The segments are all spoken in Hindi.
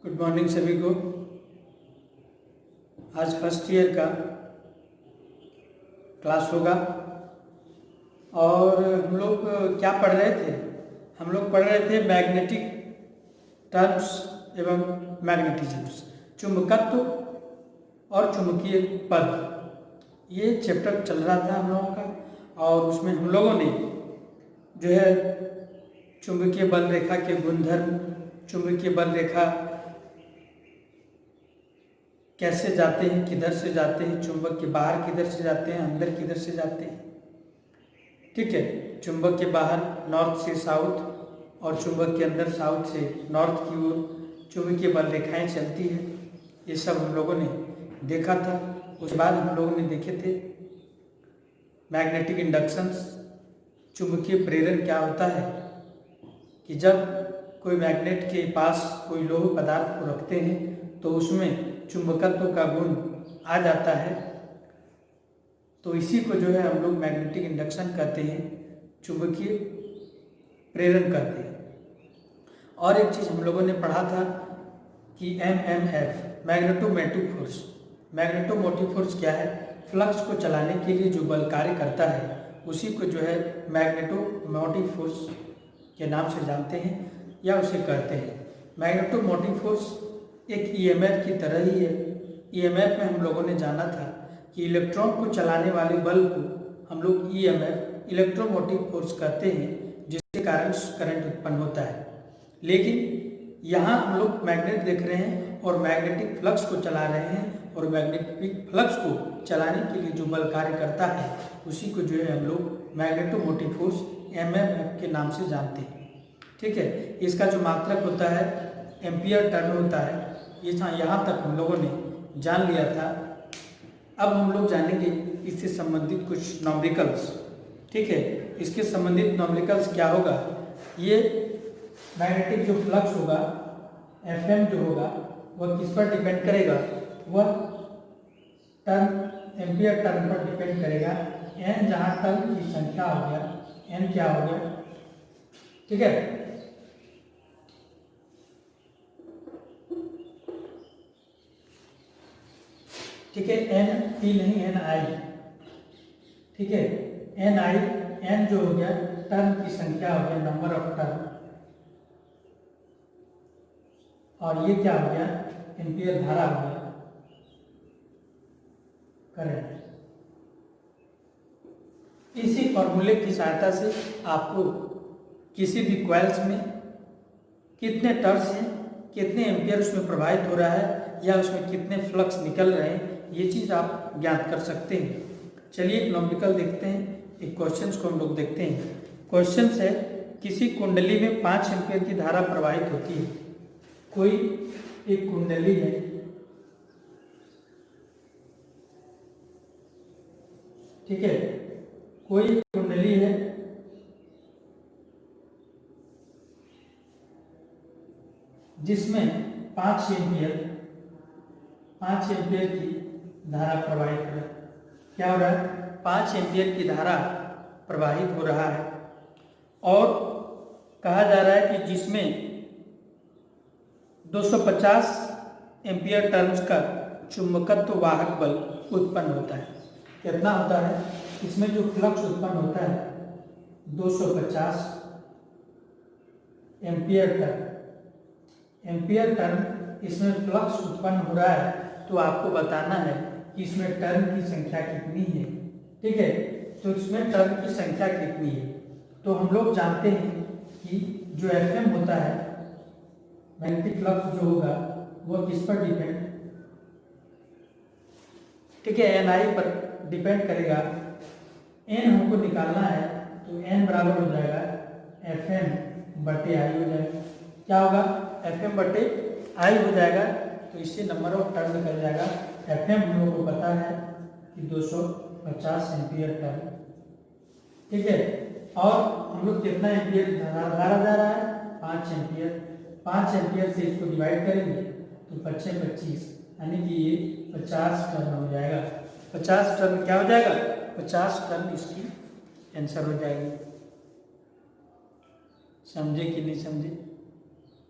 गुड मॉर्निंग सभी को। आज फर्स्ट ईयर का क्लास होगा और हम लोग क्या पढ़ रहे थे? हम लोग पढ़ रहे थे मैग्नेटिक टर्म्स एवं मैग्नेटिज्म्स, चुंबकत्व और चुंबकीय पद। ये चैप्टर चल रहा था हम लोगों का और उसमें हम लोगों ने जो है चुंबकीय बल रेखा के गुणधर्म, चुंबकीय बल रेखा कैसे जाते हैं, किधर से जाते हैं, चुंबक के बाहर किधर से जाते हैं, अंदर किधर से जाते हैं। ठीक है, चुंबक के बाहर नॉर्थ से साउथ और चुंबक के अंदर साउथ से नॉर्थ की ओर चुंबकीय बल रेखाएं चलती है। ये सब हम लोगों ने देखा था। उसके बाद हम लोगों ने देखे थे मैग्नेटिक इंडक्शंस, चुंबकीय प्रेरण क्या होता है कि जब कोई मैग्नेट के पास कोई लोह पदार्थ को रखते हैं तो उसमें चुंबकत्व का गुण आ जाता है, तो इसी को जो है हम लोग मैग्नेटिक इंडक्शन कहते हैं, चुंबकीय प्रेरण कहते हैं। और एक चीज़ हम लोगों ने पढ़ा था कि MMF magnetomotive force. Magnetomotive force क्या है? फ्लक्स को चलाने के लिए जो बल कार्य करता है उसी को जो है मैग्नेटोमोटिव फोर्स के नाम से जानते हैं या उसे कहते हैं। मैग्नेटोमोटिव फोर्स एक EMF की तरह ही है। EMF में हम लोगों ने जाना था कि इलेक्ट्रॉन को चलाने वाले बल को हम लोग EMF इलेक्ट्रोमोटिव फोर्स कहते हैं, जिसके कारण करंट उत्पन्न होता है। लेकिन यहाँ हम लोग मैग्नेट देख रहे हैं और मैग्नेटिक फ्लक्स को चला रहे हैं और मैग्नेटिक फ्लक्स को चलाने के लिए जो बल कार्य करता है उसी को जो है हम लोग मैग्नेटोमोटिव फोर्स MMF के नाम से जानते हैं। ठीक है, इसका जो मात्रक होता है एम्पियर टर्न होता है। ये यहाँ तक हम लोगों ने जान लिया था। अब हम लोग जानेंगे इससे संबंधित कुछ नॉमरिकल्स। ठीक है, इसके संबंधित नॉमरिकल्स क्या होगा? ये मैग्नेटिक जो फ्लक्स होगा FM जो होगा वह किस पर डिपेंड करेगा? वह टर्न, एम्पियर टर्न पर डिपेंड करेगा। N जहाँ टर्न की संख्या हो गया, N क्या हो गया? ठीक है, ठीक है, N नहीं NI। ठीक है, N जो हो गया टर्न की संख्या हो गया, नंबर ऑफ टर्न, और ये क्या हो गया? एम्पियर धारा हो गया, करंट। इसी फॉर्मूले की सहायता से आपको किसी भी कॉइल्स में कितने टर्न्स हैं, कितने एम्पियर उसमें प्रवाहित हो रहा है या उसमें कितने फ्लक्स निकल रहे हैं, ये चीज़ आप ज्ञात कर सकते हैं। चलिए एक नॉमरिकल देखते हैं, एक क्वेश्चंस को हम लोग देखते हैं। क्वेश्चन है, किसी कुंडली में 5 एम्पियर की धारा प्रवाहित होती है। कोई एक कुंडली है, ठीक है, कोई कुंडली है जिसमें 5 एम्पियर की धारा प्रवाहित हो रहा है। क्या हो रहा है? 5 एम्पियर की धारा प्रवाहित हो रहा है और कहा जा रहा है कि जिसमें 250 एम्पियर टर्न्स का चुंबकत्व वाहक बल उत्पन्न होता है। कितना होता है? इसमें जो फ्लक्स उत्पन्न होता है 250 एम्पियर टर्न इसमें फ्लक्स उत्पन्न हो रहा है, तो आपको बताना है कि इसमें टर्न की संख्या कितनी है। ठीक है, तो इसमें टर्न की संख्या कितनी है? तो हम लोग जानते हैं कि जो FM होता है, मैग्नेटिक फ्लक्स जो होगा वह किस पर डिपेंड, ठीक है, NI पर डिपेंड करेगा। N हमको निकालना है तो N बराबर हो जाएगा FM बटे I हो जाएगा। क्या होगा? FM बटे I हो जाएगा, तो इससे नंबर ऑफ टर्न निकल जाएगा। FM हम लोग को पता है कि 250 एम्पियर टर्न। ठीक है, और हम लोग कितना एम्पियर धारा जा रहा है? 5 एम्पियर। 5 एम्पियर से इसको डिवाइड करेंगे तो 25, यानी कि ये 50 टर्न हो जाएगा। 50 टर्न क्या हो जाएगा? 50 टर्न इसकी आंसर हो जाएगी। समझे कि नहीं समझे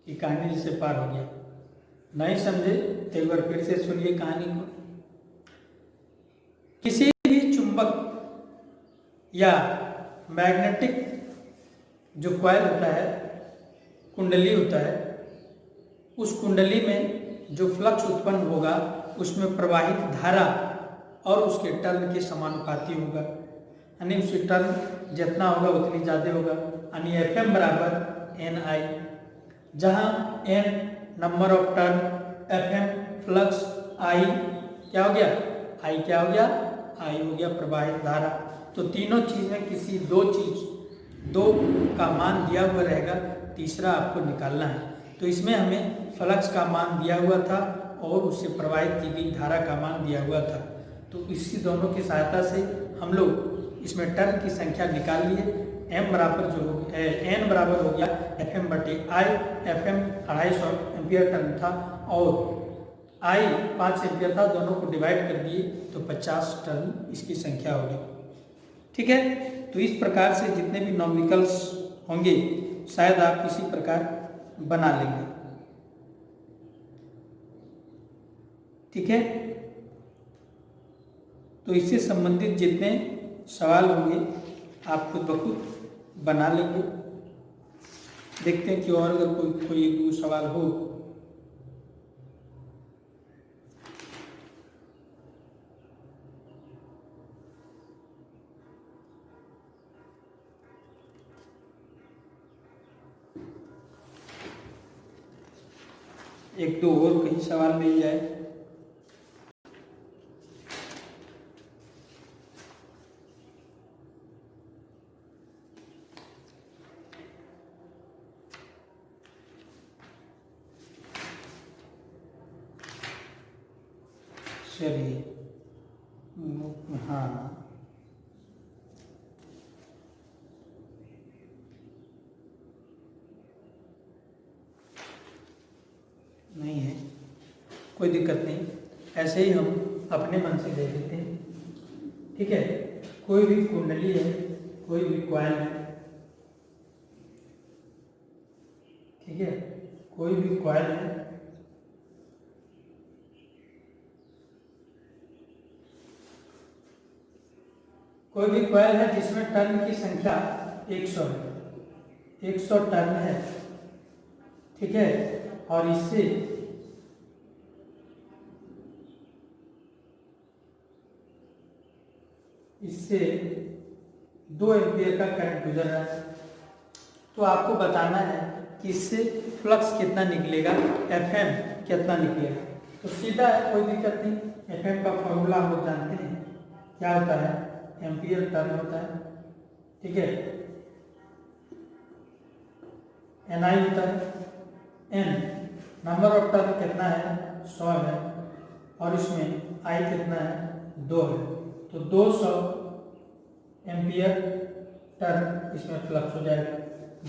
कि कहानी जिससे पार हो गया? नहीं समझे तो एक बार फिर से सुनिए कहानी को। किसी भी चुंबक या मैग्नेटिक जो कॉइल होता है, कुंडली होता है, उस कुंडली में जो फ्लक्स उत्पन्न होगा उसमें प्रवाहित धारा और उसके टर्न के समानुपाती होगा, यानी उसके टर्न जितना होगा उतनी ज़्यादा होगा, यानी Fm बराबर NI, जहाँ N number of turn, Fm flux, I क्या हो गया, I क्या हो गया, I हो गया प्रवाहित धारा। तो तीनों चीज़ में किसी दो का मान दिया हुआ रहेगा, तीसरा आपको निकालना है। तो इसमें हमें फ्लक्स का मान दिया हुआ था और उससे प्रवाहित की गई धारा का मान दिया हुआ था। तो इसी दोनों की सहायता से हम लोग इसमें टर्न की संख्या निकाल लिए। m बराबर जो n बराबर हो गया Fm बटे I। Fm 250 एम्पियर टर्न था और I 5 एम्पियर था, दोनों को डिवाइड कर दिए तो 50 टर्न इसकी संख्या होगी। ठीक है, तो इस प्रकार से जितने भी नॉमिकल्स होंगे शायद आप इसी प्रकार बना लेंगे। ठीक है, तो इससे संबंधित जितने सवाल होंगे आप खुद ब खुद बना लेंगे। देखते हैं कि और अगर कोई एक दो सवाल हो। एक दो और कहीं सवाल मिल जाए। चलिए, हाँ, नहीं है, कोई दिक्कत नहीं, ऐसे ही हम अपने मन से दे देते हैं। ठीक है, कोई भी कुंडली है, कोई भी कॉइल है, ठीक है, कोई भी कॉइल है, कोई भी कॉइल है जिसमें टर्न की संख्या 100 है, 100 टर्न है। ठीक है, और इससे इससे 2 एम्पियर का करंट गुजर रहा है। तो आपको बताना है कि इससे फ्लक्स कितना निकलेगा, Fm कितना निकलेगा। तो सीधा है, कोई दिक्कत नहीं। Fm का फॉर्मूला हम लोग जानते हैं, क्या होता है, एम्पियर टर्न होता है। ठीक है, NI होता है, N नंबर ऑफ टर्न कितना है, 100 है, और इसमें I कितना है, 2 है। तो 200 एम्पियर टर्न इसमें फ्लक्स हो जाएगा।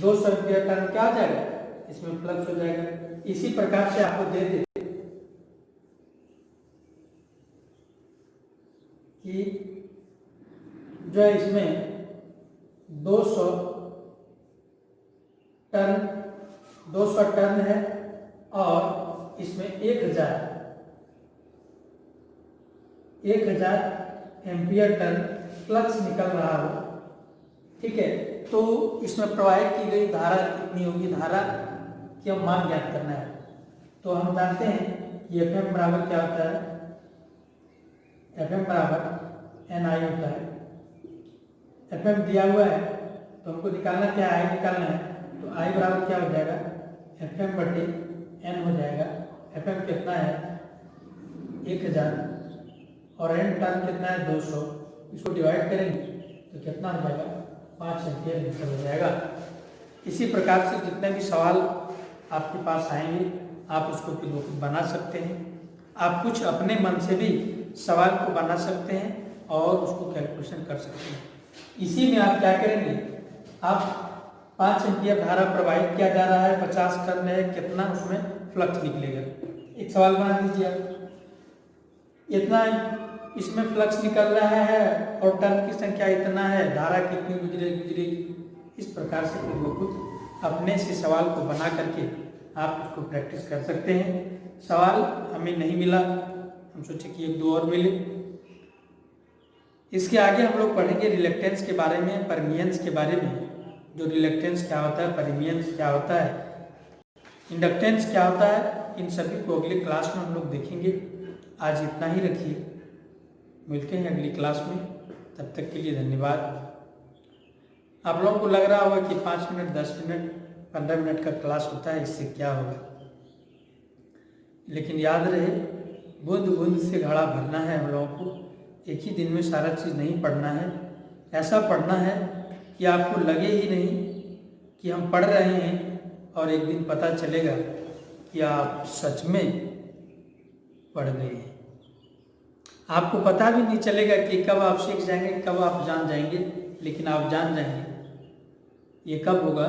200 एम्पियर टर्न क्या हो जाएगा, इसमें फ्लक्स हो जाएगा। इसी प्रकार से आपको दे दे कि जो है इसमें 200 टर्न है और इसमें 1000 एम्पियर टर्न फ्लक्स निकल रहा हो। ठीक है, तो इसमें प्रवाहित की गई धारा कितनी होगी, धारा की मान ज्ञात करना है। तो हम जानते हैं कि Fm बराबर क्या होता है, Fm बराबर NI होता है। Fm दिया हुआ है तो हमको निकालना क्या है, I निकालना है। तो I बराबर क्या हो जाएगा, Fm बटे N हो जाएगा। Fm कितना है, 1000, और N टर्न कितना है, 200। इसको डिवाइड करेंगे तो कितना हो जाएगा, 5 एम्पियर मीटर हो जाएगा। इसी प्रकार से जितने भी सवाल आपके पास आएंगे आप उसको बना सकते हैं। आप कुछ अपने मन से भी सवाल को बना सकते हैं और उसको कैलकुलेशन कर सकते हैं। इसी में आप क्या करेंगे, आप 5 एम्पियर धारा प्रवाहित किया जा रहा है, 50 टर्न है, कितना उसमें फ्लक्स निकलेगा। एक सवाल बना दीजिए आप, इतना इसमें फ्लक्स निकल रहा है और टर्न की संख्या इतना है, धारा कितनी गुजरेगी। इस प्रकार से खुद ब खुद अपने से सवाल को बना करके आप इसको प्रैक्टिस कर सकते हैं। सवाल हमें नहीं मिला, हम सोचे कि एक दो और मिले। इसके आगे हम लोग पढ़ेंगे रिलक्टेंस के बारे में, परमियंस के बारे में। जो रिलक्टेंस क्या होता है, परमियंस क्या होता है, इंडक्टेंस क्या होता है, इन सभी को अगले क्लास में हम लोग देखेंगे। आज इतना ही रखिए, मिलते हैं अगली क्लास में। तब तक के लिए धन्यवाद। आप लोगों को लग रहा होगा कि 5 मिनट 10 मिनट 15 मिनट का क्लास होता है, इससे क्या होगा, लेकिन याद रहे बूंद बूंद से घड़ा भरना है। हम लोगों को एक ही दिन में सारा चीज़ नहीं पढ़ना है। ऐसा पढ़ना है कि आपको लगे ही नहीं कि हम पढ़ रहे हैं, और एक दिन पता चलेगा कि आप सच में पढ़ गए हैं। आपको पता भी नहीं चलेगा कि कब आप सीख जाएंगे, कब आप जान जाएंगे, लेकिन आप जान जाएंगे। ये कब होगा,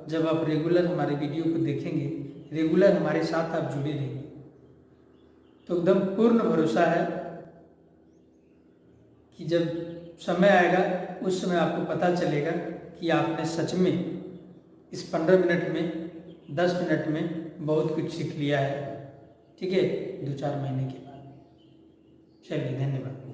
जब आप रेगुलर हमारे वीडियो को देखेंगे, रेगुलर हमारे साथ आप जुड़े रहेंगे। तो एकदम पूर्ण भरोसा है कि जब समय आएगा उस समय आपको पता चलेगा कि आपने सच में इस 15 मिनट में 10 मिनट में बहुत कुछ सीख लिया है। ठीक है, 2-4 महीने के बाद। चलिए, धन्यवाद।